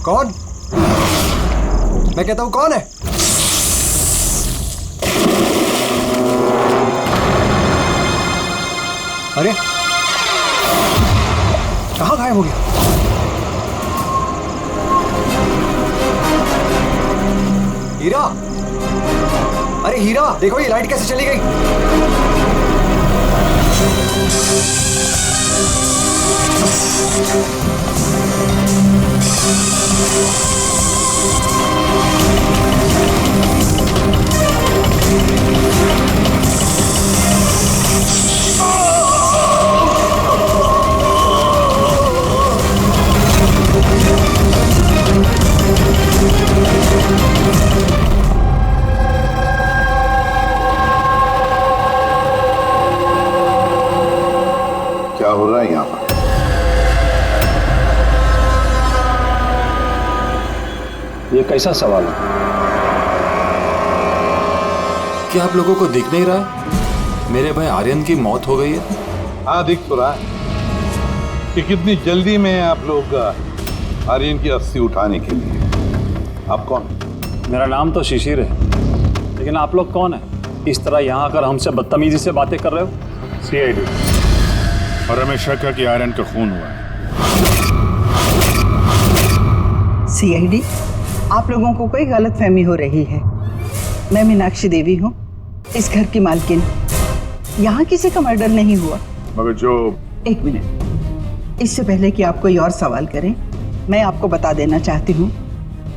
कौन? मैं कहता हूं कौन है? अरे कहां गायब हो गया? हीरा, अरे हीरा देखो ये लाइट कैसे चली गई। क्या हो रहा है यहाँ पर? ये कैसा सवाल है? क्या आप लोगों को दिख नहीं रहा मेरे भाई आर्यन की मौत हो गई है? हाँ, दिख तो रहा है कि कितनी जल्दी में आप लोग आर्यन की अस्थि उठाने के लिए। आप कौन? मेरा नाम तो शिशिर है, लेकिन आप लोग कौन है? इस तरह यहाँ आकर हमसे बदतमीजी से बातें कर रहे हो? सीआईडी, और हमें शक है कि आर्यन का खून हुआ है। सीआईडी, आप लोगों को कोई गलतफहमी हो रही है। मैं मीनाक्षी देवी हूँ, इस घर की मालकिन। यहाँ किसी का मर्डर नहीं हुआ। मगर जो... एक मिनट, इससे पहले कि आप कोई और सवाल करें, मैं आपको बता देना चाहती हूँ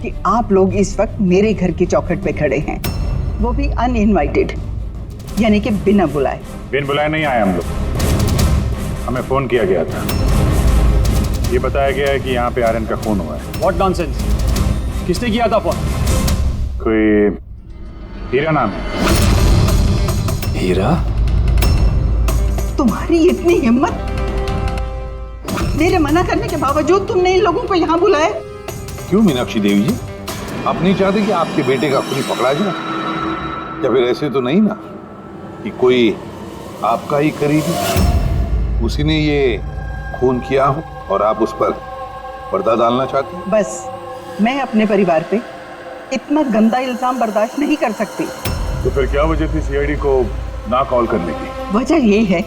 कि आप लोग इस वक्त मेरे घर की चौखट पे खड़े हैं, वो भी अनइनवाइटेड, यानी कि बिना बुलाए। बिन बुलाए नहीं आए हम लोग, हमें फोन किया गया था। ये बताया गया है कि यहाँ पे आर्यन का खून हुआ है। What nonsense? किसने किया था फोन? कोई हीरा नाम है। हीरा? तुम्हारी इतनी हिम्मत, मेरे मना करने के बावजूद तुमने इन लोगों को यहाँ बुलाया? क्यों मीनाक्षी देवी जी, आप नहीं चाहते कि आपके बेटे का खून पकड़ा जाए? या फिर ऐसे तो नहीं ना कि कोई आपका ही करीबी, उसी ने ये खून किया हो और आप उस पर पर्दा डालना चाहते हैं? बस, मैं अपने परिवार पे इतना गंदा इल्जाम बर्दाश्त नहीं कर सकती। तो फिर क्या वजह थी सीआईडी को ना कॉल करने की? वजह ये है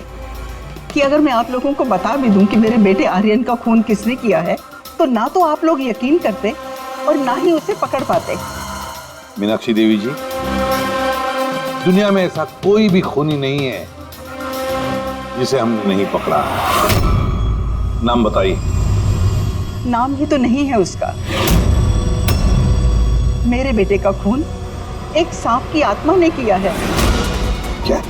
कि अगर मैं आप लोगों को बता भी दूं कि मेरे बेटे आर्यन का खून किसने किया है, तो ना तो आप लोग यकीन करते और ना ही उसे पकड़ पाते। मीनाक्षी देवी जी, दुनिया में ऐसा कोई भी खूनी नहीं है जिसे हमने नहीं पकड़ा। नाम बताइए। नाम ही तो नहीं है उसका। मेरे बेटे का खून एक सांप की आत्मा ने किया है। क्या?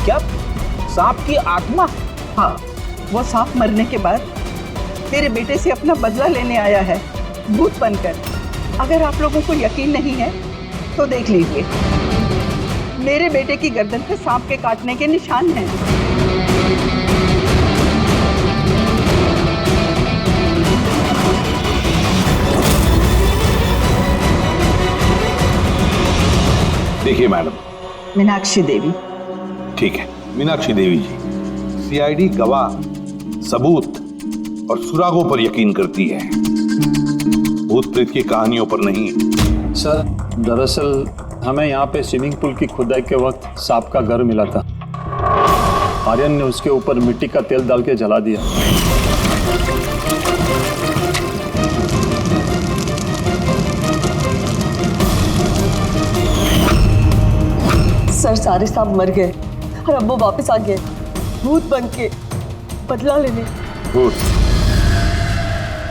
क्या? सांप की आत्मा? हाँ, वो सांप मरने के बाद मेरे बेटे से अपना बदला लेने आया है, भूत बनकर। अगर आप लोगों को यकीन नहीं है तो देख लीजिए, मेरे बेटे की गर्दन पे सांप के काटने के निशान हैं। देखिए मैडम। मीनाक्षी देवी। ठीक है मीनाक्षी देवी जी, सीआईडी गवाह, सबूत और सुरागों पर यकीन करती है, भूत प्रेत की कहानियों पर नहीं। सर, दरअसल हमें यहाँ पे स्विमिंग पूल की खुदाई के वक्त सांप का घर मिला था। आर्यन ने उसके ऊपर मिट्टी का तेल डाल के जला दिया। सर, सारे सांप मर गए और अब वो वापस आ गए, भूत बन के बदला लेने। भूत?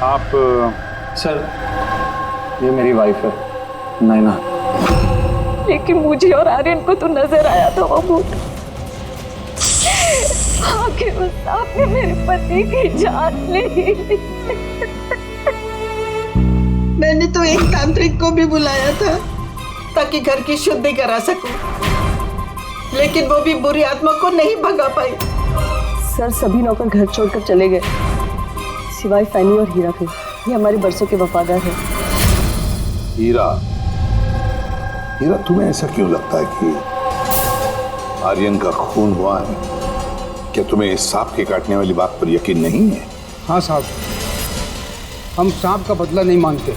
आप... सर, ये मेरी वाइफ है, नैना। लेकिन मुझे और आर्यन को तो नजर आया था वो भूत। आखिर उस सांप ने मेरे पति की जान ली। मैंने तो एक तांत्रिक को भी बुलाया था ताकि घर की शुद्धि करा सकूं, लेकिन वो भी बुरी आत्मा को नहीं भगा पाई। सर, सभी नौकर घर छोड़कर चले गए, सिवाय फैनी और हीरा के। ये हमारे बरसों के वफादार हैं। हीरा, हीरा तुम्हें ऐसा क्यों लगता है कि आर्यन का खून हुआ है? क्या तुम्हें सांप के काटने वाली बात पर यकीन नहीं है? हाँ साहब, हम सांप का बदला नहीं मांगते,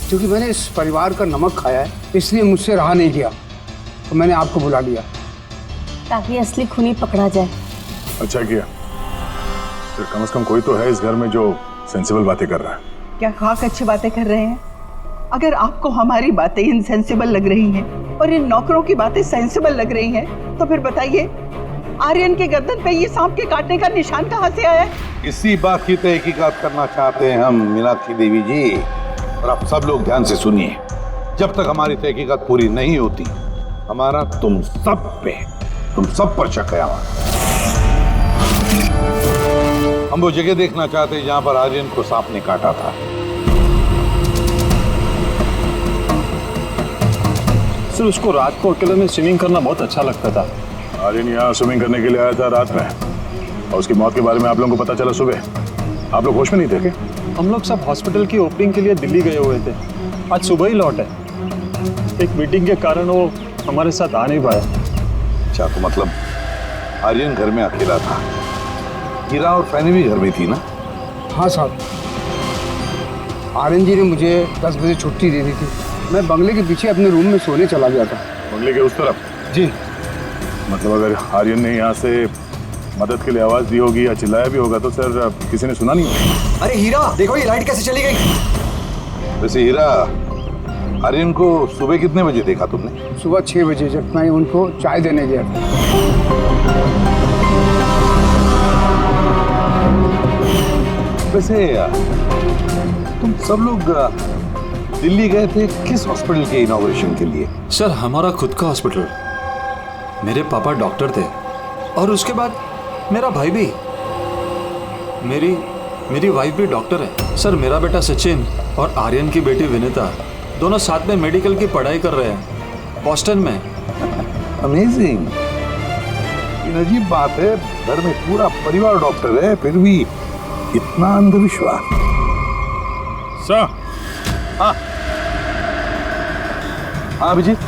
क्योंकि मैंने इस परिवार का नमक खाया है, इसलिए मुझसे रहा नहीं गया तो मैंने आपको बुला लिया ताकि असली खूनी पकड़ा जाए। अच्छा किया। फिर कम से कम कोई तो है इस घर में जो सेंसिबल बातें कर रहा है। क्या खाक अच्छी बातें कर रहे हैं? अगर आपको हमारी बातें इनसेंसिबल लग रही हैं और इन नौकरों की बातें सेंसिबल लग रही हैं, तो फिर बताइए आर्यन के गर्दन पे ये सांप के काटने का निशान कहाँ से आया है? इसी बात की तहकीकात करना चाहते हैं हम मीनाक्षी देवी जी, और आप सब लोग ध्यान से सुनिए। जब तक हमारी तहकीकात पूरी नहीं होती, हमारा तुम सब पर शक है। हम वो जगह देखना चाहते हैं जहां पर आर्यन को सांप ने काटा था। सर, उसको रात को अकेले में स्विमिंग करना बहुत अच्छा लगता था। आर्यन यहाँ स्विमिंग करने के लिए आया था रात में, और उसकी मौत के बारे में आप लोगों को पता चला सुबह। आप लोग होश में नहीं थे क्या? हम लोग सब हॉस्पिटल की ओपनिंग के लिए दिल्ली गए हुए थे, आज सुबह ही लौटे। एक मीटिंग के कारण वो हमारे साथ आ नहीं पाया। अच्छा, तो मतलब आर्यन घर में अकेला था, हीरा और फैनी भी घर में थी ना? हाँ साहब, आर्यन जी ने मुझे 10 बजे छुट्टी दे दी थी। मैं बंगले के पीछे अपने रूम में सोने चला गया था। बंगले के उस तरफ? जी। मतलब अगर आर्यन ने यहाँ से मदद के लिए आवाज दी होगी या चिल्लाया भी होगा तो सर किसी ने सुना नहीं होगा। अरे हीरा, देखो ये लाइट कैसे चली गई। वैसे हीरा, आर्यन को सुबह कितने बजे देखा तुमने? सुबह 6 बजे, जब मैं उनको चाय देने गया था। वैसे तुम सब लोग दिल्ली गए थे किस हॉस्पिटल के इनॉग्रेशन के लिए? सर, हमारा खुद का हॉस्पिटल। मेरे पापा डॉक्टर थे, और उसके बाद मेरा भाई भी। मेरी वाइफ भी डॉक्टर है। सर, मेरा बेटा सचिन और आर्यन की बेटी विनीता दोनों साथ में मेडिकल की पढ़ाई कर रहे हैं बॉस्टन में। अमेजिंग। ये अजीब बात है, घर में पूरा परिवार डॉक्टर है, फिर भी इतना अंधविश्वास। सर। हाँ हाँ अभिजीत।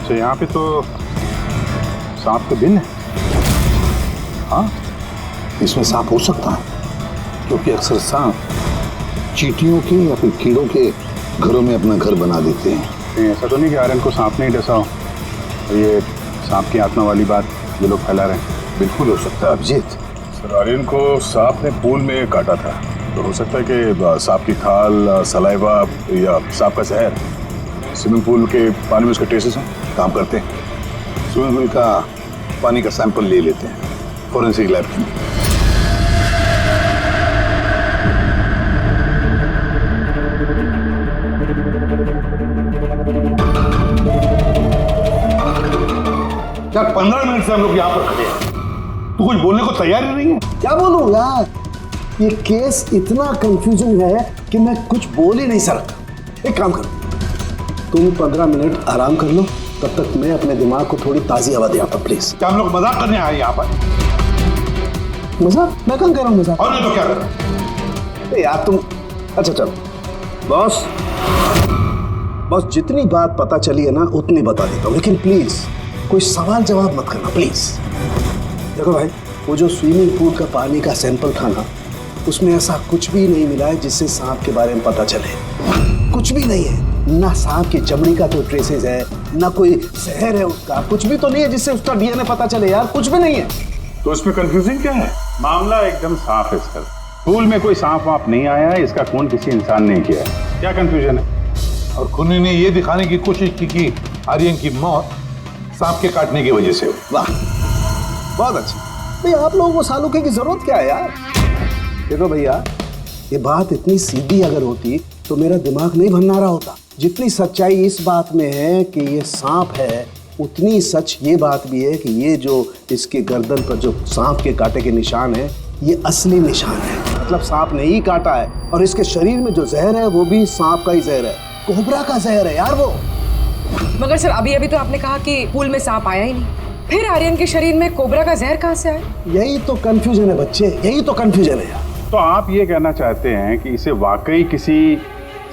तो यहाँ पे तो सांप के दिन है। हाँ, इसमें सांप हो सकता है, क्योंकि अक्सर सांप चींटियों के या फिर कीड़ों के घरों में अपना घर बना देते हैं। ऐसा तो नहीं कि आर्यन को सांप नहीं डसा हो, तो ये सांप की आत्मा वाली बात ये लोग फैला रहे हैं। बिल्कुल हो सकता है अभिजीत। सर, आर्यन को सांप ने पूल में काटा था, तो हो सकता है कि सांप की खाल, सलाइवा या सांप का जहर स्विमिंग पूल के पानी में उसके ट्रेसेस हैं। काम करते हैं, स्विमिंग पूल का पानी का सैंपल ले लेते हैं फॉरेंसिक लैब के लिए। यार 15 मिनट से हम लोग यहाँ पर खड़े हैं, तू कुछ बोलने को तैयार ही नहीं है। क्या बोलूं यार, ये केस इतना कंफ्यूजिंग है कि मैं कुछ बोल ही नहीं सकता। एक काम करो, तुम 15 मिनट आराम कर लो, तब तक मैं अपने दिमाग को थोड़ी ताजी हवा दे आता। प्लीज। क्या हम लोग मजाक करने आए यहाँ पर? मजाक? मैं कहाँ कर रहा हूँ मजाक? और नहीं तो क्या कर रहा है? यार तुम, अच्छा चलो बॉस, जितनी बात पता चली है ना उतनी बता देता हूँ, लेकिन प्लीज कोई सवाल जवाब मत करना प्लीज। देखो भाई, वो जो स्विमिंग पूल का पानी का सैंपल था ना, उसमें ऐसा कुछ भी नहीं मिला है जिससे सांप के बारे में पता चले। कुछ भी नहीं है, ना सांप की चमड़ी का कोई ट्रेसेस है, ना कोई जहर है उसका, कुछ भी तो नहीं है जिससे उसका डीएनए पता चले। यार कुछ भी नहीं है। तो इसमें कंफ्यूजिंग क्या है? मामला एकदम साफ है सर। पूल में कोई सांप वाप नहीं आया है, इसका खून किसी इंसान ने किया है। क्या कंफ्यूजन है? और खूनी ने ये दिखाने की कोशिश की कि आर्यन की मौत सांप के काटने की वजह से हुई। वाह, बहुत अच्छी। भाई आप लोगों को सालूके की जरूरत क्या है यार? देखो भैया, ये बात इतनी सीधी अगर होती तो मेरा दिमाग नहीं भन्ना रहा होता। जितनी सच्चाई इस बात में है कि ये सांप है, उतनी सच ये बात भी है कि ये जो इसके गर्दन पर जो सांप के कांटे के निशान है, ये असली निशान है। मतलब सांप ने ही काटा है, और इसके शरीर में जो जहर है वो भी सांप का ही जहर है, कोबरा का जहर है यार वो। मगर सर, अभी तो आपने कहा कि पूल में सांप आया ही नहीं, फिर आर्यन के शरीर में कोबरा का जहर कहाँ से आया? यही तो कंफ्यूजन है बच्चे, यही तो कंफ्यूजन है यार। तो आप ये कहना चाहते हैं कि इसे वाकई किसी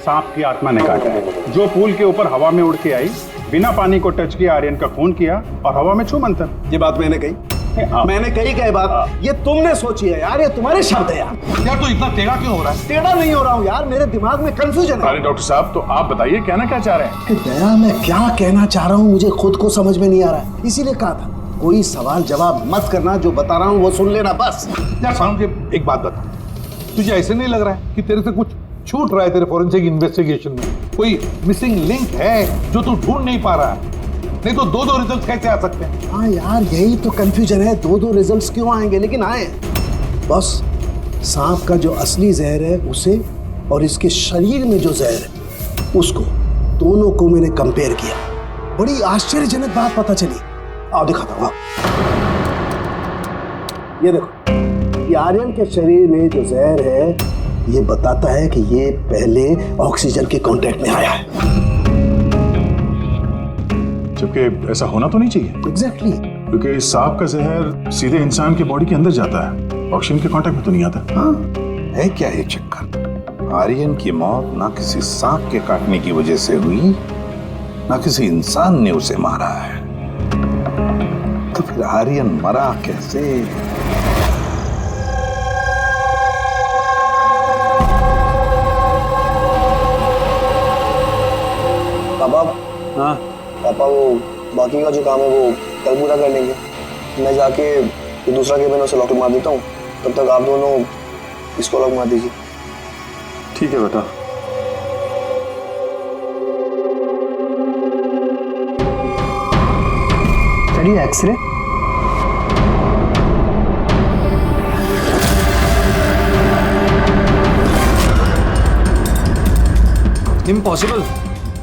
सांप की आत्मा ने काटा है, जो पूल के ऊपर हवा में उड़ के आई, बिना पानी को टच किया आर्यन का खून किया और हवा में छू मंतर। ये बात मैंने कही? मैंने कई बात, ये तुमने सोची है यार, ये तुम्हारे शब्द है यार। यार तो इतना टेढ़ा क्यों हो रहा है? टेढ़ा नहीं हो रहा हूँ यार, मेरे दिमाग में कंफ्यूजन है। अरे डॉक्टर साहब, तो आप बताइए कहना क्या चाह रहे हैं? कि दया, मैं क्या कहना चाह रहा हूँ मुझे खुद को समझ में नहीं आ रहा है, इसीलिए कहा था कोई सवाल जवाब मत करना, जो बता रहा हूँ वो सुन लेना बस। यार साउंड के एक बात बता, तुझे ऐसे नहीं लग रहा है कि तेरे से कुछ छूट रहा है तेरे फॉरेंसिक इन्वेस्टिगेशन में? कोई मिसिंग लिंक है जो तू ढूंढ नहीं पा रहा है? नहीं तो दो रिजल्ट कैसे आ सकते हैं? हाँ यार, यही तो कंफ्यूजन है, दो रिजल्ट्स क्यों आएंगे, लेकिन आए। बस सांप का जो असली जहर है उसे और इसके शरीर में जो जहर है उसको, दोनों को मैंने कंपेयर किया। बड़ी आश्चर्यजनक बात पता चली। आओ दिखाता हूँ। ये देखो, ये आर्यन के शरीर में जो जहर है ये बताता है कि ये पहले ऑक्सीजन के कांटेक्ट में आया है। जबकि ऐसा होना तो नहीं चाहिए। एग्जैक्टली। क्योंकि सांप का जहर सीधे इंसान के बॉडी के अंदर जाता है, ऑक्सीजन के कांटेक्ट में तो नहीं आता। हाँ, है क्या ये चक्कर? आर्यन की मौत ना किसी सांप के काटने की वजह से हुई, ना किसी इंसान ने उसे मारा है। तो फिर आर्यन मरा कैसे? पापा, हाँ पापा वो बाकी का जो काम है वो कल पूरा कर लेंगे। मैं जाके ये दूसरा केबिन उसे लॉक मार देता हूँ, तब तक आप दोनों इसको लॉक मार दीजिए। ठीक है बेटा। चलिए एक्सरे। इम्पॉसिबल,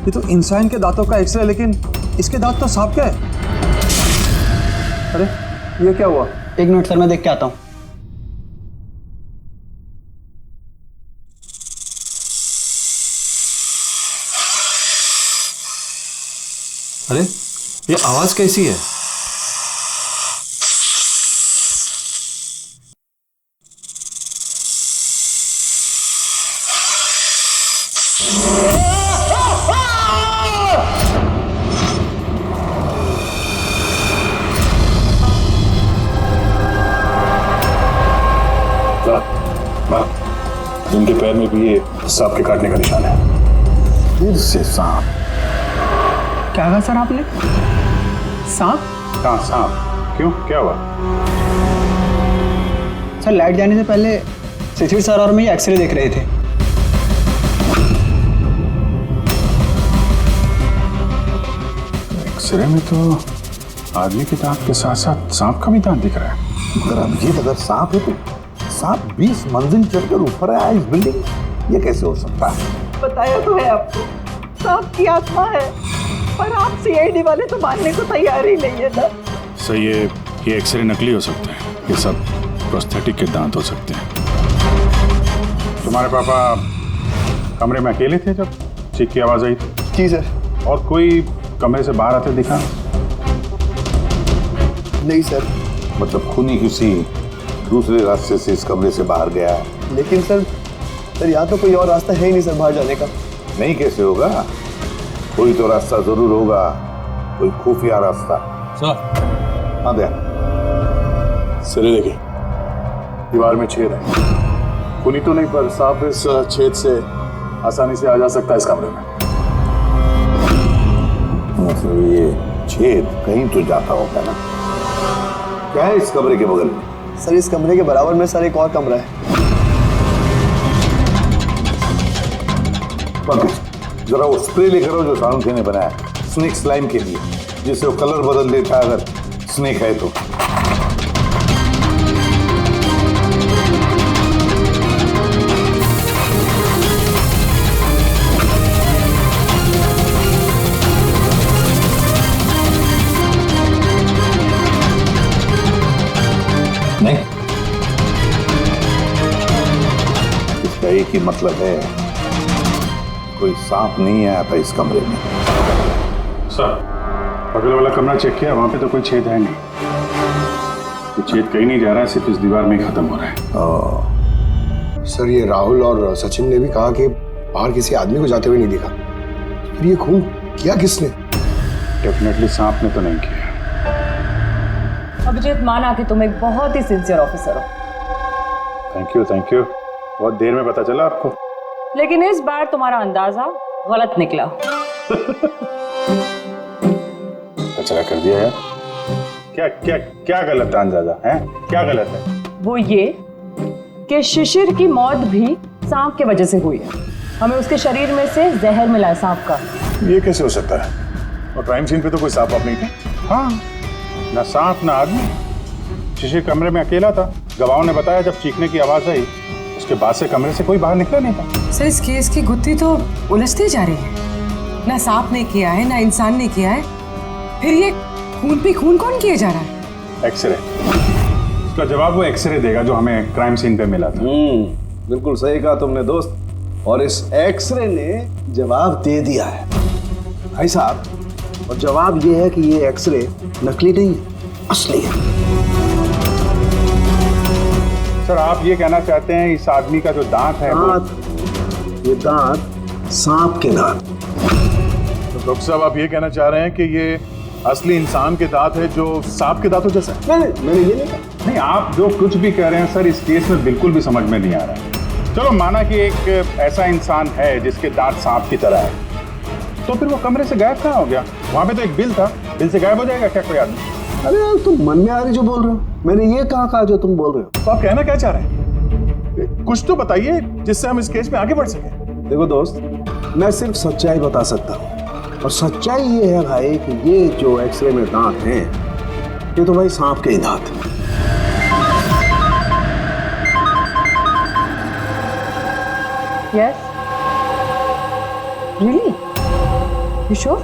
ये तो इंसान के दांतों का एक्सरे, लेकिन इसके दांत तो सांप के है। अरे ये क्या हुआ? एक मिनट सर, मैं देख के आता हूँ। अरे ये आवाज कैसी है? उनके पैर में भी ये सांप के काटने का निशान है। फिर से सांप? क्या कहा सर आपने? सांप? हाँ सांप। क्यों, क्या हुआ? सर लाइट जाने से पहले शिशिर सर और मैं एक्सरे देख रहे थे। एक्सरे में तो आदमी के दांत के साथ साथ सांप का भी दांत दिख रहा है। मगर अभिजीत, अगर सांप है तो सांप 20 मंजिल चढ़कर ऊपर आया इस बिल्डिंग में, ये कैसे हो सकता है? बताया तो है आपको, सांप की आत्मा है, पर आप सीआईडी वाले तो मानने को तैयार ही नहीं है ना। सर ये एक्सरे नकली हो सकते हैं, ये सब प्रोस्थेटिक के दांत हो सकते हैं। तुम्हारे पापा कमरे में अकेले थे जब चीख की आवाज आई थी? जी सर। और कोई कमरे से बाहर आते दिखा? नहीं सर। मतलब खूनी किसी दूसरे रास्ते से इस कमरे से बाहर गया है? लेकिन सर यहाँ तो कोई और रास्ता है ही नहीं सर बाहर जाने का। नहीं कैसे होगा? कोई तो रास्ता जरूर होगा, कोई खुफिया रास्ता। सर। हाँ दया। सर देखिए, दीवार में छेद है। खूनी तो नहीं, पर सांप इस छेद से आसानी से आ जा सकता है इस कमरे में। मतलब ये छेद कहीं तो जाता होगा ना? क्या है इस कमरे के बगल में? सर इस कमरे के बराबर में सर एक और कमरा है। जरा वो स्प्रे लेकर आओ जो साउंड ने बनाया स्नेक स्लाइम के लिए, जिससे वो कलर बदल देता है अगर स्नेक है तो। नहीं, इसका एक ही मतलब है, कोई सांप नहीं आया था इस कमरे में। सर बगल वाला कमरा चेक किया, वहां पे तो कोई छेद है नहीं। तो छेद कहीं नहीं जा रहा है, सिर्फ इस दीवार में ही खत्म हो रहा है। सर ये राहुल और सचिन ने भी कहा कि बाहर किसी आदमी को जाते हुए नहीं दिखा, फिर ये खून किया किसने? डेफिनेटली सांप ने तो नहीं किया। अभिजीत, माना कि तुम एक बहुत ही सिंसियर ऑफिसर हो, थैंक यू। बहुत देर में पता चला आपको। लेकिन इस बार तुम्हारा अंदाजा गलत निकला। कचरा कर दिया यार। क्या क्या क्या गलत अंदाजा है? क्या गलत है? वो ये कि शिशिर की मौत भी सांप के वजह से हुई है। हमें उसके शरीर में से जहर मिला है सांप का। ये कैसे हो सकता है? और क्राइम सीन पे तो कोई सांप वाप नहीं था। हाँ, ना सांप ना आदमी। शिशिर कमरे में अकेला था। गवाहों ने बताया जब चीखने की आवाज आई उसके बाद से कमरे से कोई बाहर निकला नहीं था। सर, इस केस की गुत्थी तो उलझती जा रही है। ना सांप ने किया है, ना इंसान ने किया है, फिर ये खून पे खून कौन किया जा रहा है? एक्सरे। इसका जवाब वो एक्सरे देगा जो हमें क्राइम सीन पे मिला था। बिल्कुल सही कहा तुमने दोस्त। और इस एक्सरे ने जवाब दे दिया है भाई साहब। और जवाब ये है कि ये एक्सरे नकली नहीं है, असली है। सर, आप ये कहना चाहते हैं इस आदमी का जो दांत है ये दांत सांप के दांत। तो डॉक्टर साहब, आप ये कहना चाह रहे हैं कि ये असली इंसान के दांत है जो सांप के दांतों जैसा है? नहीं, मैंने ये नहीं कहा। नहीं, आप जो कुछ भी कह रहे हैं सर, इस केस में बिल्कुल भी समझ में नहीं आ रहा है। चलो, माना कि एक ऐसा इंसान है जिसके दांत सांप की तरह है, तो फिर वो कमरे से गायब कहाँ हो गया? वहां पे तो एक बिल था, बिल से गायब हो जाएगा क्या कोई आदमी? अरे यार, तुम मन में आ रही जो बोल रहे हो। मैंने ये कहा जो तुम बोल रहे हो। तो आप कहना क्या चाह रहे हैं? कुछ तो बताइए जिससे हम इस केस में आगे बढ़ सके। देखो दोस्त, मैं सिर्फ सच्चाई बता सकता हूँ। और सच्चाई ये है भाई कि ये जो एक्सरे में दांत हैं, ये तो भाई सांप के ही दांत हैं। Yes? Really? You sure?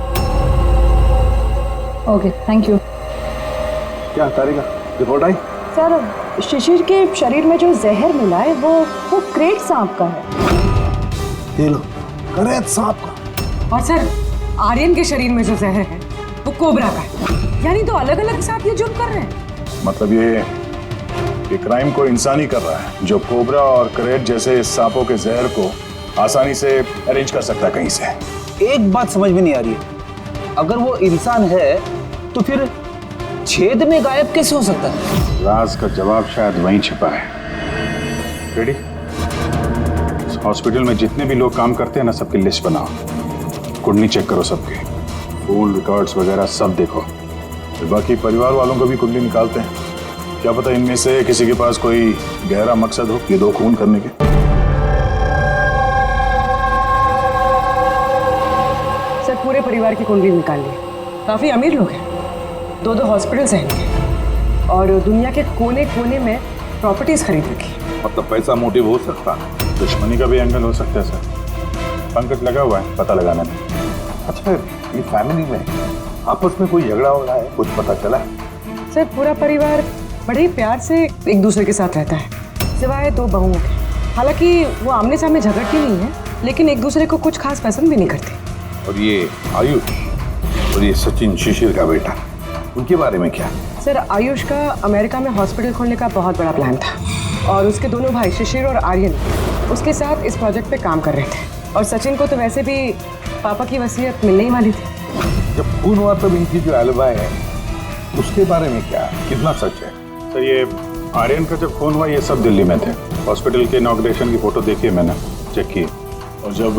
Okay, thank you. क्या तारिका, रिपोर्ट आई? सर, शिशिर के शरीर में जो जहर मिला है वो क्रेट सांप का है। ये लो, क्रेट सांप का। और सर, आर्यन के शरीर में जो जहर है वो कोबरा का है। यानी तो अलग अलग सांप ये जुर्म कर रहे हैं। मतलब ये क्राइम को इंसान ही कर रहा है, जो कोबरा और क्रेट जैसे सांपों के जहर को आसानी से अरेंज कर सकता है कहीं से। एक बात समझ में नहीं आ रही है, अगर वो इंसान है तो फिर छेद में गायब कैसे हो सकता है? राज का जवाब शायद वहीं छिपा है। रेडी? हॉस्पिटल में जितने भी लोग काम करते हैं ना, सबकी लिस्ट बनाओ, कुंडली चेक करो सबके, फोन रिकॉर्ड्स वगैरह सब देखो। फिर बाकी परिवार वालों को भी कुंडली निकालते हैं। क्या पता इनमें से किसी के पास कोई गहरा मकसद हो ये दो खून करने के। सर, पूरे परिवार की कुंडली निकाल ली। काफी अमीर लोग हैं, दो हॉस्पिटल्स हैं इनके, और दुनिया के कोने कोने में प्रॉपर्टीज खरीद रखी। मतलब पैसा मोटिव हो सकता है, दुश्मनी का भी एंगल हो सकता है सर। पंकज लगा हुआ है पता लगाने में। अच्छा, ये फैमिली में आपस में कोई झगड़ा हो रहा है, कुछ पता चला? सर, पूरा परिवार बड़े ही प्यार से एक दूसरे के साथ रहता है, सिवाय दो बहुओं के। हालांकि वो आमने सामने झगड़ती नहीं है, लेकिन एक दूसरे को कुछ खास पसंद भी नहीं करते। और ये आयुष और ये सचिन, शिशिर का बेटा, उनके बारे में क्या? सर, आयुष का अमेरिका में हॉस्पिटल खोलने का बहुत बड़ा प्लान था, और उसके दोनों भाई शिशिर और आर्यन उसके साथ इस प्रोजेक्ट पे काम कर रहे थे। और सचिन को तो वैसे भी पापा की वसीयत मिलने ही वाली थी। जब खून हुआ तब इनकी जो एलिबाई है उसके बारे में क्या, कितना सच है? सर, ये आर्यन का जब खून हुआ ये सब दिल्ली में थे। हॉस्पिटल के इनॉग्रेशन की फोटो देखी मैंने, चेक की। और जब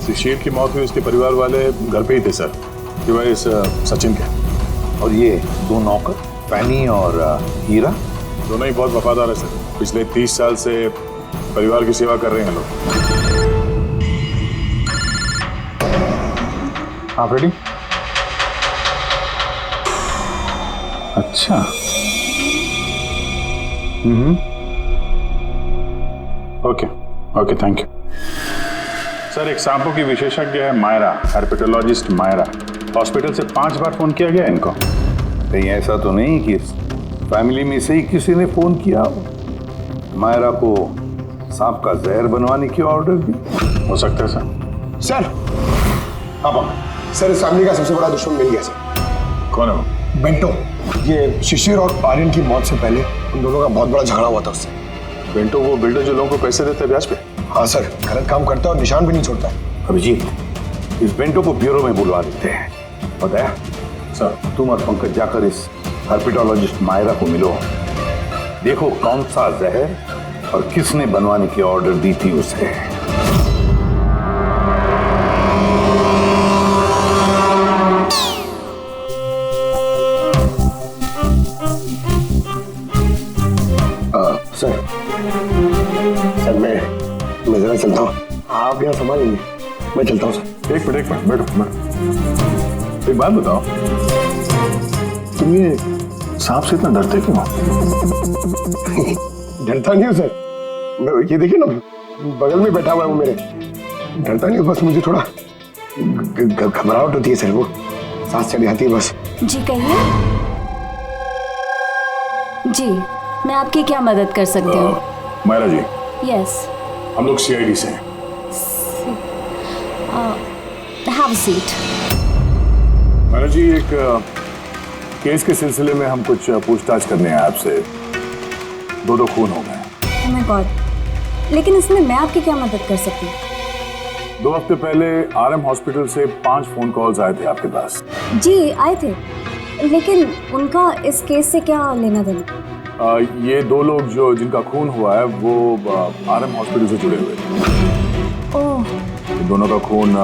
शिशिर की मौत हुई उसके परिवार वाले घर पे ही थे सर, सिवाय इस सचिन के। और ये दो नौकर, फैनी और हीरा, दोनों ही बहुत वफादार है सर। पिछले 30 साल से परिवार की सेवा कर रहे हैं लोग। आप रेडी? अच्छा। Okay, thank you sir. एक सांपों की विशेषज्ञ है मायरा, हेर्पेटोलॉजिस्ट मायरा। हॉस्पिटल से 5 बार फोन किया गया इनको। कहीं ऐसा तो नहीं कि फैमिली में से ही किसी ने फोन किया मायरा को सांप का जहर बनवाने की ऑर्डर दी? हो सकता है सर। सर, अब सर, इस फैमिली का सबसे बड़ा दुश्मन मिल गया सर। कौन है वो? बेंटो। ये शिशिर और आर्यन की मौत से पहले उन दोनों का बहुत बड़ा झगड़ा हुआ था उससे। बेंटो वो बिल्डर जो लोगों को पैसे देते हैं ब्याज पे? हाँ सर, गलत काम करता है और निशान भी नहीं छोड़ता है। अभिजीत, इस बेंटो को ब्यूरो में बुलवा देते हैं। बताया सर, तुम और पंकज जाकर इस हर्पिटोलॉजिस्ट मायरा को मिलो, देखो कौन सा जहर और किसने बनवाने की ऑर्डर दी थी उसे। सर मैं जरा चलता हूँ, आप यहाँ संभालेंगे, मैं चलता हूँ सर। एक मिनट बैठो। एक बात बताओ, तुम ये सांप से इतना डरते क्यों? डरता नहीं हूँ सर, ये देखिए ना बगल में बैठा हुआ है वो मेरे। डरता नहीं हूँ, बस मुझे थोड़ा घबराहट होती है सर, वो सांस चढ़ जाती है बस। जी कहिए। जी मैं आपकी क्या मदद कर सकती हूँ? मायरा जी, यस, हम लोग सीआईडी से हैं। Have a seat. Myra ji, एक केस के सिलसिले में हम कुछ पूछताछ करने हैं आपसे। दो खून हो गए। ओह माय गॉड, लेकिन इसमें मैं आपकी क्या मदद कर सकती हूँ? 2 हफ्ते पहले आरएम हॉस्पिटल से 5 फोन कॉल्स आए थे आपके पास। जी आए थे, लेकिन उनका इस केस से क्या लेना देना? ये 2 लोग जो जिनका खून हुआ है वो आरएम हॉस्पिटल से जुड़े हुए थे। ओह। दोनों का खून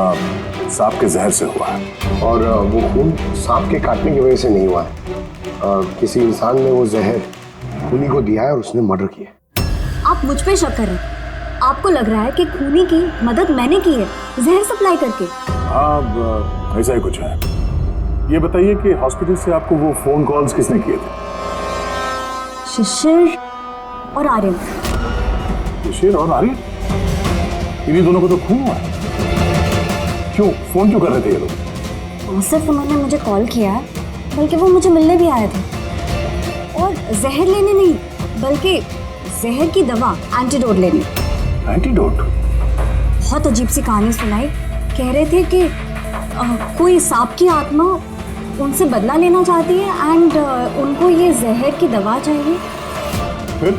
सांप के जहर से हुआ है। और वो खून सांप के काटने की वजह से नहीं हुआ है, किसी इंसान ने वो जहर खूनी को दिया है और उसने मर्डर किया। आप मुझ पे शक कर रहे हैं? आपको लग रहा है कि खूनी की मदद मैंने की है जहर सप्लाई करके? हाँ, ऐसा ही कुछ है। ये बताइए कि हॉस्पिटल से आपको वो फोन कॉल्स किसने किए थे? शिशिर और आर्यन। शिशिर और आर्यन? इन्हीं दोनों को तो खून हुआ है। क्यों फोन क्यों कर रहे थे ये लोग? सिर्फ उन्होंने मुझे कॉल किया है, बल्कि वो मुझे मिलने भी आए थे, और जहर लेने नहीं बल्कि जहर की दवा एंटीडोट लेने। एंटीडोट? बहुत अजीब सी कहानी सुनाई। कह रहे थे कि कोई सांप की आत्मा उनसे बदला लेना चाहती है एंड उनको ये जहर की दवा चाहिए। फिर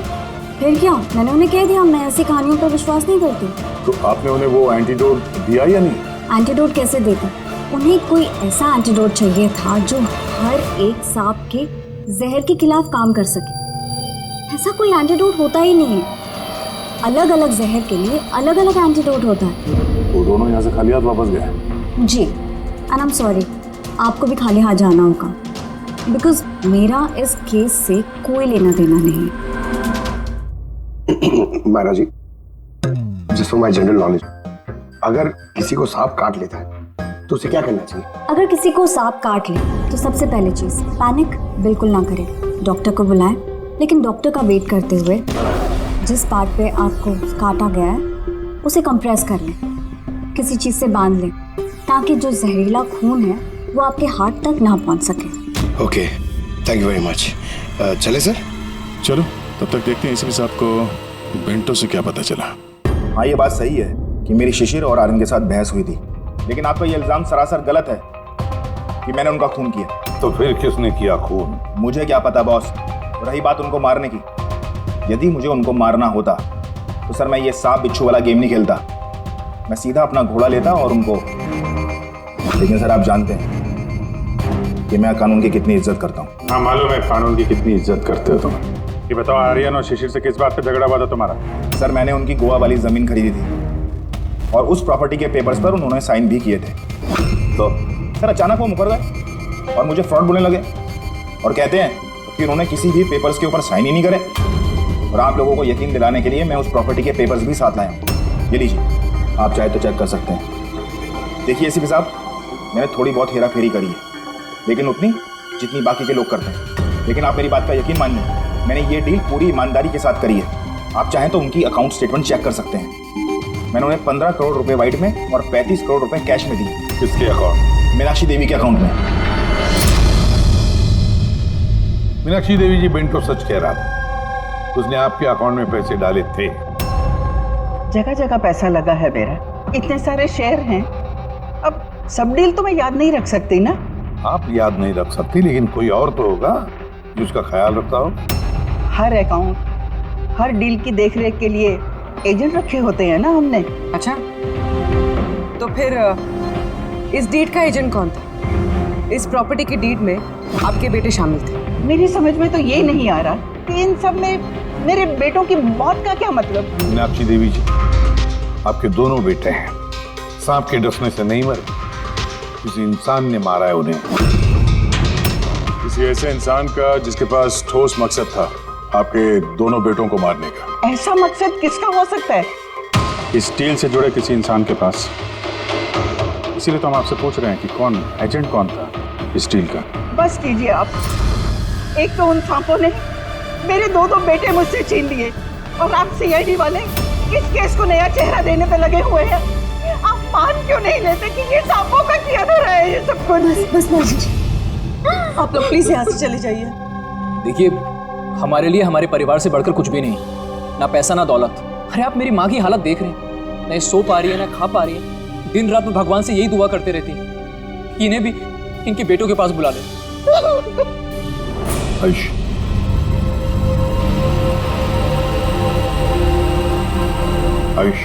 क्या? मैंने उन्हें कह दिया मैं ऐसी कहानियों पर विश्वास नहीं करती। तो आपने उन्हें वो एंटीडोट दिया या नहीं? एंटीडोट कैसे देती? उन्हें कोई ऐसा एंटीडोट चाहिए था जो हर एक सांप के जहर के खिलाफ काम कर सके। ऐसा कोई एंटीडोट होता ही नहीं है। अलग अलग जहर के लिए अलग अलग एंटीडोट होता है। वो दोनों यहाँ से खाली हाथ वापस गए? जी, एंड आई एम सॉरी, आपको भी खाली हाथ जाना होगा, बिकॉज मेरा इस केस से कोई लेना देना नहीं। Myra ji, just for my general knowledge, अगर किसी को सांप काट लेता है तो उसे क्या करना चाहिए? अगर किसी को सांप काट ले तो सबसे पहले चीज पैनिक बिल्कुल ना करें। डॉक्टर को बुलाएं, लेकिन डॉक्टर का वेट करते हुए जिस पार्ट पे आपको काटा गया है उसे कंप्रेस कर लें, किसी चीज से बांध लें, ताकि जो जहरीला खून है वो आपके हार्ट तक ना पहुंच सके। Okay, thank you very much. चले सर? चलो, तब तक देखते हैं इसी साहब को बेंटो से क्या पता चला। हाँ, ये बात सही है कि मेरी शिशिर और आर्यन के साथ बहस हुई थी, लेकिन आपका ये इल्जाम सरासर गलत है कि मैंने उनका खून किया। तो फिर किसने किया खून? मुझे क्या पता बॉस। रही बात उनको मारने की, यदि मुझे उनको मारना होता तो सर मैं ये सांप बिच्छू वाला गेम नहीं खेलता, मैं सीधा अपना घोड़ा लेता और उनको। लेकिन सर आप जानते हैं कि मैं कानून की कितनी इज्जत करता हूँ। हाँ मालूम है कानून की कितनी इज्जत करते हो तुम। ये बताओ, आर्यन और शिशिर से किस बात पे झगड़ा हुआ था तुम्हारा? सर मैंने उनकी गोवा वाली जमीन खरीदी थी और उस प्रॉपर्टी के पेपर्स पर उन्होंने साइन भी किए थे। तो सर अचानक वो मुकर गए और मुझे फ्रॉड बोलने लगे और कहते हैं कि उन्होंने किसी भी पेपर्स के ऊपर साइन ही नहीं करे। और आप लोगों को यकीन दिलाने के लिए मैं उस प्रॉपर्टी के पेपर्स भी साथ लाया हूँ। ये लीजिए, आप चाहे तो चेक कर सकते हैं। देखिए एसीपी साहब, मैंने थोड़ी बहुत हेरा फेरी करी है, लेकिन उतनी जितनी बाकी के लोग करते हैं। लेकिन आप मेरी बात का यकीन मानिए, मैंने ये डील पूरी ईमानदारी के साथ करी है। आप चाहें तो उनकी अकाउंट स्टेटमेंट चेक कर सकते हैं। मैंने उन्हें 15 करोड़ रुपए व्हाइट में और 35 करोड़ रुपए कैश में दिए। किसके अकाउंट? मीनाक्षी देवी के अकाउंट में। मीनाक्षी देवी जी बेंटो सच कह रहा था, उसने आपके अकाउंट में पैसे डाले थे। जगह जगह पैसा लगा है मेरा, इतने सारे शेयर हैं, अब सब डील तो मैं याद नहीं रख सकती ना। आप याद नहीं रख सकती, लेकिन कोई और तो होगा जो उसका ख्याल रखता हो। हर अकाउंट, हर डील की देखरेख के लिए एजेंट रखे होते हैं ना हमने। अच्छा, तो फिर इस डीड का एजेंट कौन था? इस प्रॉपर्टी की डीड में आपके बेटे शामिल थे। मेरी समझ में तो ये नहीं आ रहा कि इन सब में मेरे बेटों की मौत का क्या मतलब। मीनाक्षी देवी जी, आपके दोनों बेटे हैं, सांप के डसने से नहीं मरे, किसी इंसान ने मारा है उन्हें। किसी ऐसे इंसान का जिसके पास ठोस मकसद था आपके दोनों बेटों को मारने का। ऐसा मकसद किसका हो सकता है? इस डील से जुड़े किसी इंसान के पास। इसीलिए तो हम आपसे पूछ रहे हैं कि कौन एजेंट कौन था इस डील का। बस कीजिए आप। एक तो उन सांपों ने मेरे दो बेटे मुझसे छीन लिए और आप सीआईडी वाले इस केस को नया चेहरा देने पे लगे हुए हैं। आप मान क्यों नहीं लेते कि ये सांपों का किया धरा है ये सब कुछ? बस नर्जी जी, आप लोग प्लीज यहाँ से चले जाइए। देखिए, हमारे लिए हमारे परिवार से बढ़कर कुछ भी नहीं, ना पैसा ना दौलत। अरे आप मेरी माँ की हालत देख रहे हैं, ना सो पा रही है ना खा पा रही है। दिन रात में भगवान से यही दुआ करते रहती है कि इन्हें भी इनके बेटों के पास बुला ले। आयुष, आयुष,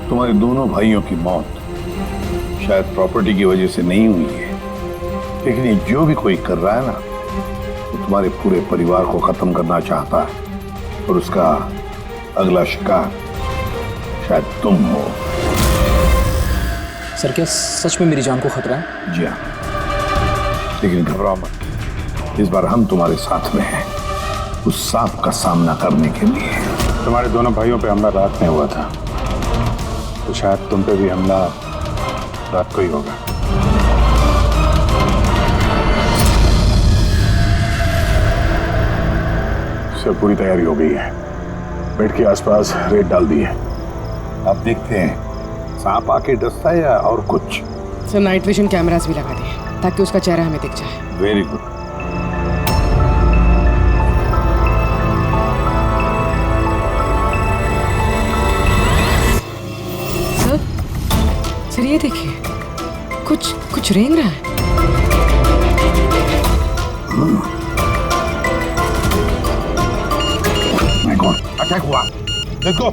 तुम्हारे दोनों भाइयों की मौत शायद प्रॉपर्टी की वजह से नहीं हुई है, लेकिन ये जो भी कोई कर रहा है ना, वो तुम्हारे पूरे परिवार को खत्म करना चाहता है और उसका अगला शिकार शायद तुम हो। सर, क्या सच में मेरी जान को खतरा है? जी हाँ, लेकिन घबराओ मत, इस बार हम तुम्हारे साथ में हैं उस सांप का सामना करने के लिए। तुम्हारे दोनों भाइयों पे हमला रात में हुआ था, तो शायद तुम पे भी हमला रात को ही होगा। सब पूरी तैयारी हो गई है, बेड के आसपास रेत डाल दी है। अब देखते हैं सांप आके डसता है या और कुछ। सर, नाइट विजन कैमरास भी लगा दिए ताकि उसका चेहरा हमें दिख जाए। Very good. सर, ये देखिए, कुछ रेंग रहा है। माय गॉड, अटैक हुआ। देखो,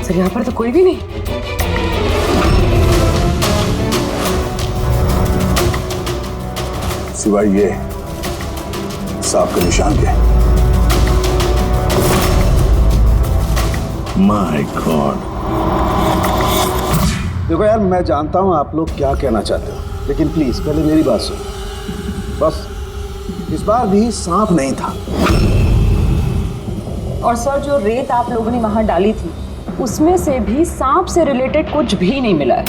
सर यहाँ पर तो कोई भी नहीं। सिवाय ये सांप के निशान के। My God. देखो यार, मैं जानता हूं आप लोग क्या कहना चाहते हो, लेकिन प्लीज पहले मेरी बात सुनो। बस इस बार भी सांप नहीं था। और सर, जो रेत आप लोगों ने वहां डाली थी उसमें से भी सांप से रिलेटेड कुछ भी नहीं मिला है।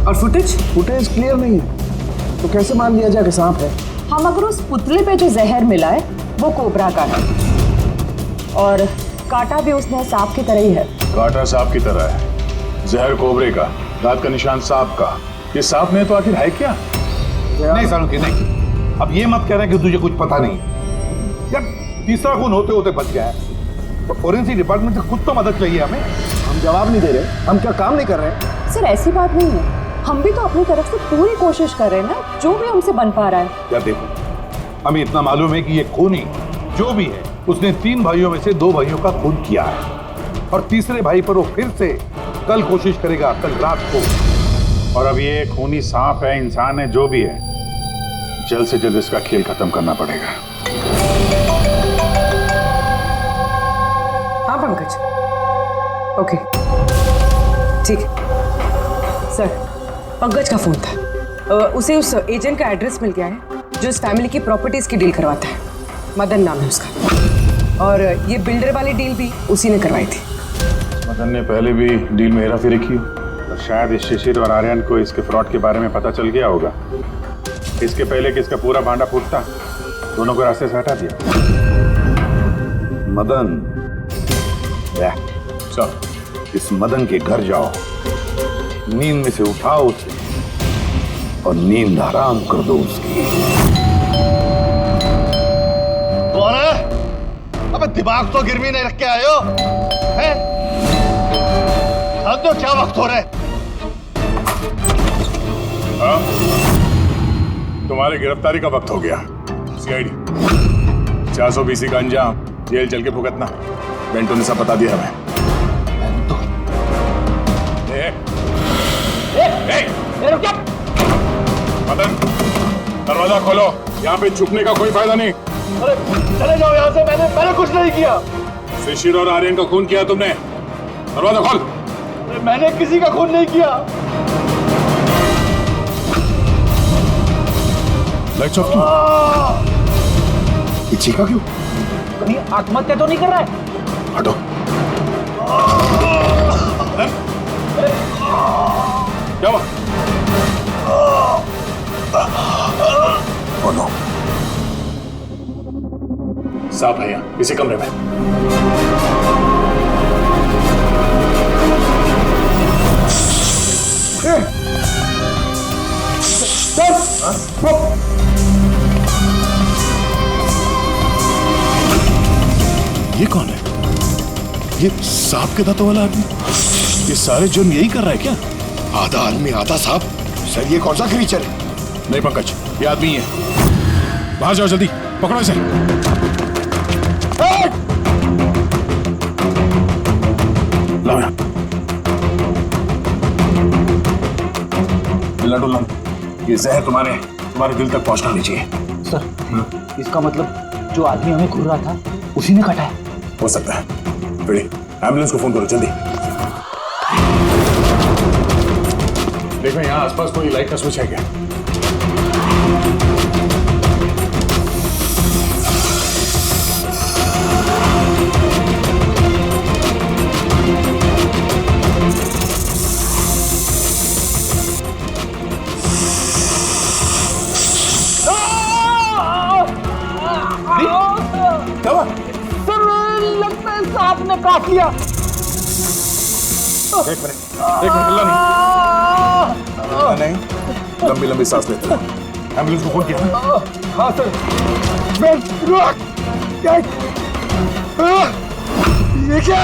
और फुटेज क्लियर नहीं है, तो कैसे मान लिया जाए कि सांप है? हम अगर उस पुतले पे जो जहर मिला है वो कोबरा का है, और काटा भी उसने सांप की तरह ही है। काटा सांप की तरह है, जहर कोबरे का, दांत का निशान सांप का। ये सांप में तो आखिर है क्या? नहीं सालुंकी, नहीं। अब ये मत कह रहे कि तुझे कुछ पता नहीं यार। तीसरा खून होते होते बच गया है, तो फोरेंसिक डिपार्टमेंट से कुछ तो मदद चाहिए हमें। हम जवाब नहीं दे रहे, हम क्या काम नहीं कर रहे? सर, ऐसी बात नहीं है, हम भी तो अपनी तरफ से पूरी कोशिश कर रहे हैं ना, जो भी हमसे बन पा रहा है। यार देखो, हमें इतना मालूम है कि ये खूनी जो भी है उसने 3 भाइयों में से 2 भाइयों का खून किया है, और तीसरे भाई पर वो फिर से कल कोशिश करेगा, कल रात को। और अब ये खूनी सांप है, इंसान है, जो भी है, जल्द से जल्द इसका खेल खत्म करना पड़ेगा। हाँ पंकज, ओके, ठीक है। सर, पंकज का फोन था, उसे उस एजेंट का एड्रेस मिल गया है जो इस फैमिली की प्रॉपर्टीज की डील करवाता है। मदन नाम है उसका, और ये बिल्डर वाली डील भी उसी ने करवाई थी। मदन ने पहले भी डील में हेराफेरी की, और शायद इस शिशिर और आर्यन को इसके फ्रॉड के बारे में पता चल गया होगा। इसके पहले कि इसका पूरा भांडा फूटता, दोनों को रास्ते से हटा दिया। मदन, इस मदन के घर जाओ, नींद में से उठाओ उसे और नींद हराम कर दो उसकी। अबे दिमाग तो गिरवी नहीं रख के आए हो, हैं? तो क्या वक्त हो रहा है? हाँ? तुम्हारी गिरफ्तारी का वक्त हो गया। सीआईडी 420 का अंजाम, जेल चल के भुगतना। बेंटो ने सब बता दिया हमें। मदन, दरवाजा खोलो, यहाँ पे छुपने का कोई फायदा नहीं। अरे चले जाओ यहाँ से, मैंने कुछ नहीं किया। शिशिर और आर्यन का खून किया तुमने, दरवाजा खोल। मैंने किसी का खून नहीं किया। लाइट्स ऑफ क्यों? पीछे का क्यों? कहीं आत्महत्या तो नहीं कर रहा है? हटो। क्या हुआ? बोलो। सांप है यहाँ, इसी कमरे में। ये कौन है? ये सांप के दांतों वाला आदमी? ये सारे जुर्म यही कर रहा है क्या? आधा आदमी आधा सांप। सर ये कौन सा क्रीचर है? नहीं पंकज, ये आदमी ही है। बाहर जाओ जल्दी, पकड़ो इसे। लाओ यहाँ। मिलना डुलना, ये जहर तुम्हारे दिल तक पहुंचना नहीं चाहिए। सर, इसका मतलब जो आदमी हमें घूर रहा था उसी ने काटा है। हो सकता है। फिर एम्बुलेंस को फोन करो जल्दी। देखो यहाँ आसपास कोई लाइट का स्विच है क्या? लगता है सांप ने काट लिया। एक मिनट हिलना नहीं, लंबी लंबी सांस लेते रहो। एम्बुलेंस को फोन किया? हाँ सर। ये क्या?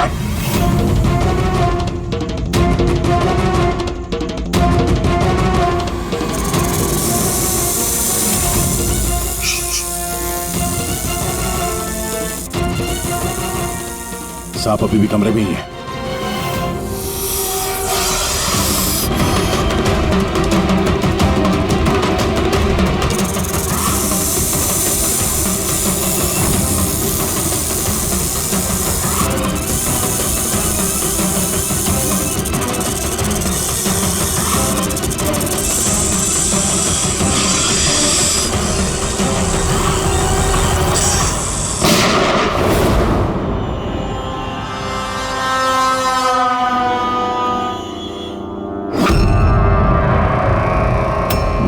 सांप अभी भी कमरे में ही है।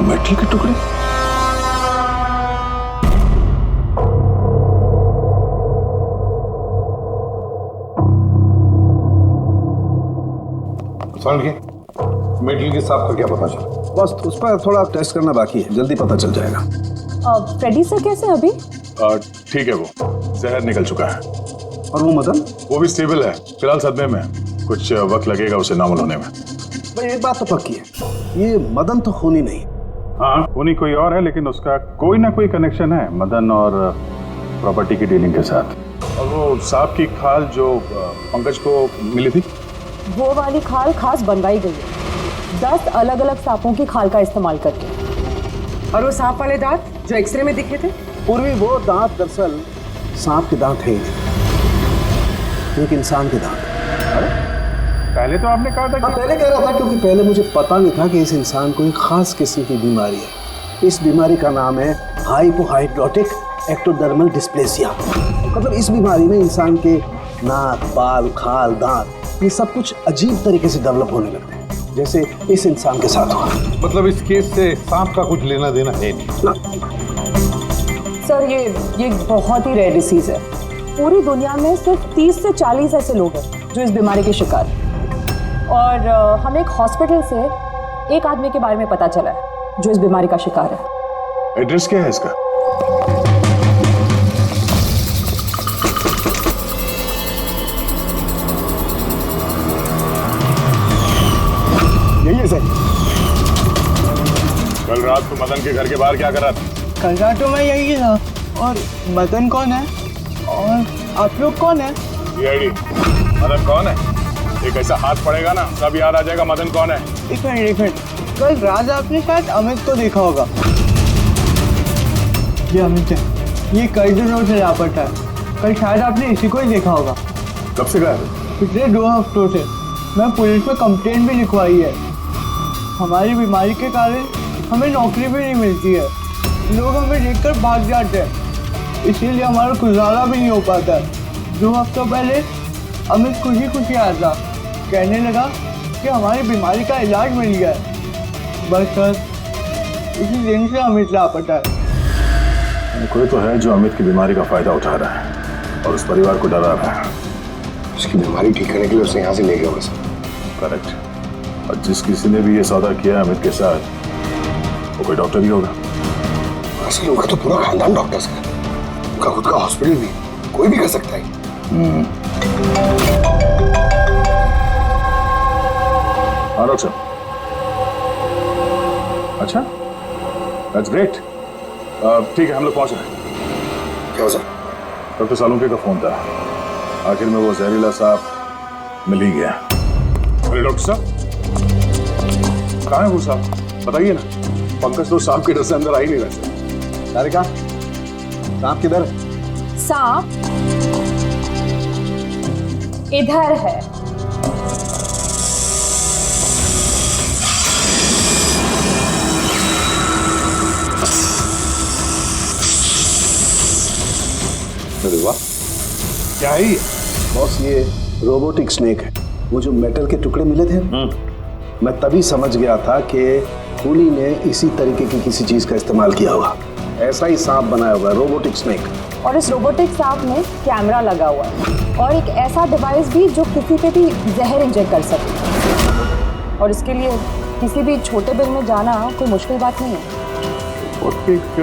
मेटल के टुकड़े? मेटल के सांप का क्या पता चला? बस उस पर थोड़ा टेस्ट करना बाकी है, जल्दी पता चल जाएगा। फ्रेडी सर कैसे अभी? ठीक है, वो जहर निकल चुका है। और वो मदन? वो भी स्टेबल है, फिलहाल सदमे में। कुछ वक्त लगेगा उसे नॉर्मल होने में। भाई एक बात तो पक्की है, ये मदन तो खूनी नहीं। हाँ, खूनी कोई और है, लेकिन उसका कोई ना कोई कनेक्शन है मदन और प्रॉपर्टी की डीलिंग के साथ। और वो सांप की खाल जो पंकज को मिली थी, वो वाली खाल खास बनवाई गई है 10 अलग अलग सांपों की खाल का इस्तेमाल करके। और वो सांप वाले दांत जो एक्सरे में दिखे थे? पूर्वी वो दांत दरअसल सांप के दांत है ही नहीं, एक इंसान के दांत। पहले तो आपने कहा था कि पहले कह रहा था, क्योंकि पहले मुझे पता नहीं था कि इस इंसान को एक खास किस्म की बीमारी है। इस बीमारी का नाम है हाइपोहाइड्रोटिक एक्टोडर्मल डिस्प्लेसिया। मतलब इस बीमारी में इंसान के नाक, बाल, खाल, दांत ये सब कुछ अजीब तरीके से डेवलप होने लगते हैं, जैसे इस इंसान के साथ हुआ। मतलब इस केस से सांप का कुछ लेना देना है नहीं? सर ये बहुत ही रेयर डिसीज है। पूरी दुनिया में सिर्फ 30 से 40 ऐसे लोग हैं जो इस बीमारी के शिकार हैं। और हमें एक हॉस्पिटल से एक आदमी के बारे में पता चला है जो इस बीमारी का शिकार है। एड्रेस क्या है इसका? यही है सर। कल रात को मदन के घर के बाहर क्या कर रहा था? कल रात तो मैं यही था। और मदन कौन है? और आप लोग कौन है? सीआईडी। मदन कौन है? एक ऐसा हाथ पड़ेगा ना, सब याद आ जाएगा मदन कौन है। एक मिनट कल रात आपने शायद अमित को देखा होगा। ये अमित है, ये कई दिनों से लापता है। कल शायद आपने इसी को ही देखा होगा। कब से गायब? पिछले 2 हफ्तों से। मैं पुलिस में कंप्लेंट भी लिखवाई है। हमारी बीमारी के कारण हमें नौकरी भी नहीं मिलती है। लोग हमें देखकर भाग जाते हैं, इसीलिए हमारा गुजारा भी नहीं हो पाता है। 2 हफ्तों पहले अमित खुशी आया था, कहने लगा कि हमारी बीमारी का इलाज मिल गया है। बस सर, इसी दिन से अमित लापता है। कोई तो है जो अमित की बीमारी का फायदा उठा रहा है और उस परिवार को डरा रहा है। उसकी बीमारी ठीक करने के लिए उसे यहाँ से ले गया बस। करेक्ट। और जिस किसी ने भी ये सौदा किया अमित के साथ, वो कोई डॉक्टर ही होगा। असल उनका तो पूरा खानदान डॉक्टर्स का, उनका खुद का हॉस्पिटल भी, कोई भी कर सकता है। डॉक्टर। अच्छा, दैट्स ग्रेट। ठीक है, हम लोग पहुंच रहे हैं। क्या सर? डॉक्टर सालुंके का फोन था। आखिर में वो जहरीला सांप मिल ही गया। अरे डॉक्टर साहब, कहाँ है वो सांप? बताइए ना। पंकज तो सांप के डर से अंदर आ ही नहीं रहे। तारिका, सांप किधर है? सांप इधर है। अरे वाह, क्या है ये? बॉस, ये रोबोटिक स्नेक है। वो जो मेटल के टुकड़े मिले थे, मैं तभी समझ गया था कि कूली ने इसी तरीके की किसी चीज का इस्तेमाल किया होगा। ऐसा ही सांप बनाया होगा, रोबोटिक स्नेक। और इस रोबोटिक सांप में कैमरा लगा हुआ है और एक ऐसा डिवाइस भी जो किसी पे भी जहर इंजेक्ट कर सकता। और इसके लिए किसी भी छोटे बिल में जाना कोई मुश्किल बात नहीं है। रोबोटिक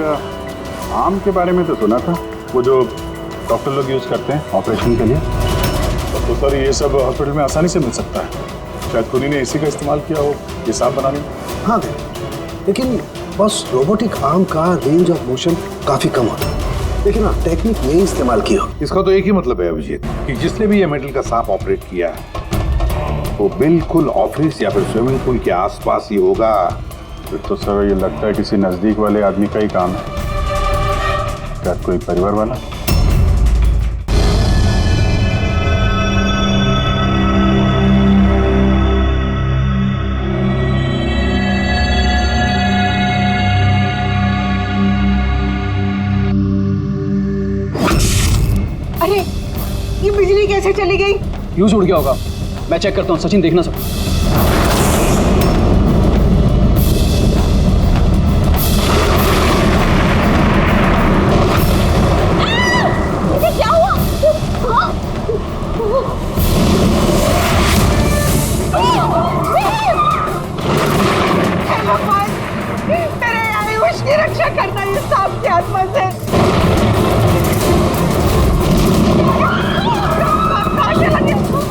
आम के बारे में तो सुना था, वो जो डॉक्टर लोग यूज करते हैं ऑपरेशन के लिए। तो सर ये सब हॉस्पिटल में आसानी से मिल सकता है। शायद कुनी ने इसी का इस्तेमाल किया हो ये सांप बनाने में। हाँ दे, लेकिन बस रोबोटिक आर्म का रेंज ऑफ मोशन काफी कम होता है। लेकिन हाँ, टेक्निक यही इस्तेमाल की हो। इसका तो एक ही मतलब है अभिजीत कि जिसने भी ये मेटल का सांप ऑपरेट किया है वो बिल्कुल ऑफिस या फिर स्विमिंग पूल के आसपास ही होगा। फिर तो सर ये लगता है किसी नजदीक वाले आदमी का ही काम है। शायद कोई परिवार वाला। अरे, ये बिजली कैसे चली गई? फ्यूज उड़ गया होगा। मैं चेक करता हूँ। सचिन, देखना सब। क्या हुआ? भगवान, तेरे आयुष की रक्षा करना इस सांप की आत्मा से।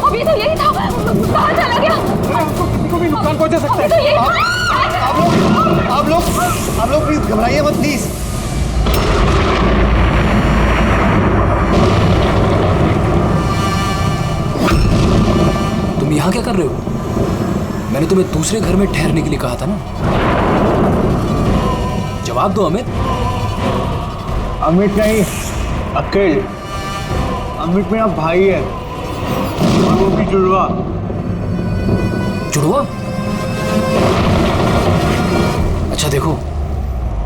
अभी तो यही था, कहाँ चला गया? किसी को भी नुकसान पहुंचा सकता है। तो यही आप लोग प्लीज घबराइए मत प्लीज। तुम यहाँ क्या कर रहे हो? मैंने तुम्हें दूसरे घर में ठहरने के लिए कहा था ना। जवाब दो अमित। अमित नहीं, अकेल। अमित मेरा भाई है और वो भी जुड़वा। जुड़वा? अच्छा देखो,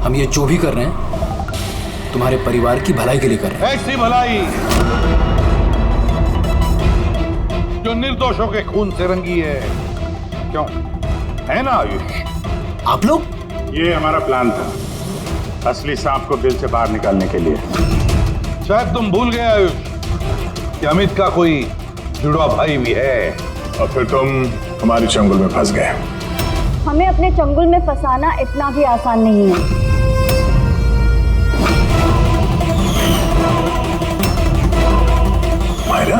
हम ये जो भी कर रहे हैं तुम्हारे परिवार की भलाई के लिए कर रहे हैं। ऐसी भलाई जो निर्दोषों के खून से रंगी है। क्यों, है ना आयुष? आप लोग? ये हमारा प्लान था, असली सांप को बिल से बाहर निकालने के लिए। शायद तुम भूल गए आयुष कि अमित का कोई जुड़वा भाई भी है। और फिर तुम हमारी चंगुल में फंस गए। हमें अपने चंगुल में फंसाना इतना भी आसान नहीं है। मायरा,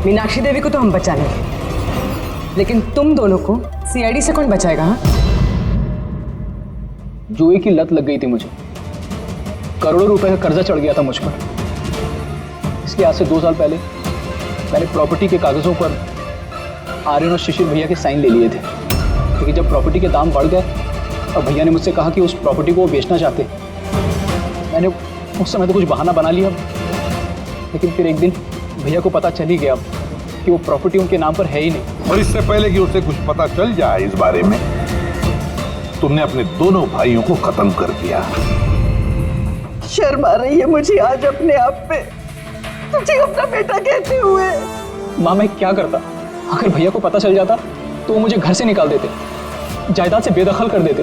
मीनाक्षी देवी को तो हम बचा लेंगे, लेकिन तुम दोनों को सीआईडी से कौन बचाएगा? हाँ? जुए की लत लग गई थी मुझे। करोड़ों रुपए का कर्जा चढ़ गया था मुझ पर। इसलिए आज से 2 साल पहले मैंने प्रॉपर्टी के कागजों पर आर्यन और शिशिर भैया के साइन ले लिए थे, लेकिन जब प्रॉपर्टी के दाम बढ़ गए और भैया ने मुझसे कहा कि उस प्रॉपर्टी को वो बेचना चाहते, मैंने उस समय तो कुछ बहाना बना लिया, लेकिन फिर एक दिन भैया को पता चल ही गया कि वो प्रॉपर्टी उनके नाम पर है ही नहीं। और इससे पहले कि उसे कुछ पता चल जाए इस बारे में, तुमने अपने दोनों भाइयों को खत्म कर दिया। शर्म आ रही है मुझे आज अपने आप पे, तुझे अपना बेटा कहते हुए। माँ मैं क्या करता? अगर भैया को पता चल जाता तो वो मुझे घर से निकाल देते, जायदाद से बेदखल कर देते।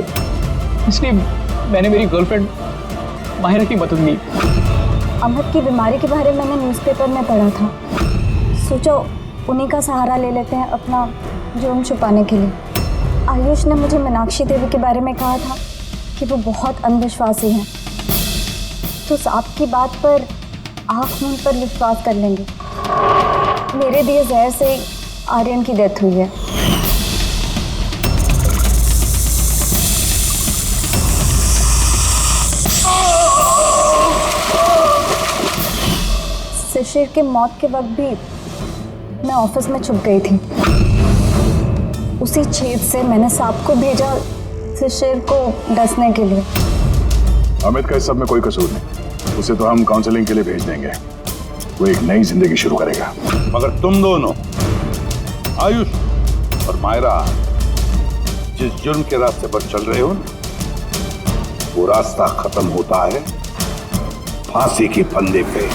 इसलिए मैंने मेरी गर्लफ्रेंड माहिरा की मदद ली। अमृत की बीमारी के बारे में मैंने न्यूज़पेपर में पढ़ा था, सोचो उन्हीं का सहारा ले लेते हैं अपना जुर्म छुपाने के लिए। आयुष ने मुझे मीनाक्षी देवी के बारे में कहा था कि वो बहुत अंधविश्वासी हैं, तो सांप की बात पर आँख मूंद पर विश्वास कर लेंगे। मेरे दिए जहर से आर्यन की डेथ हुई है। शिशिर की मौत के वक्त भी मैं ऑफिस में छुप गई थी। उसी छेद से मैंने सांप को भेजा शिशिर को डसने के लिए। अमित का इस सब में कोई कसूर नहीं, उसे तो हम काउंसलिंग के लिए भेज देंगे, वो एक नई जिंदगी शुरू करेगा। मगर तुम दोनों आयुष और मायरा जिस जुर्म के रास्ते पर चल रहे हो ना, वो रास्ता खत्म होता है फांसी के फंदे पे।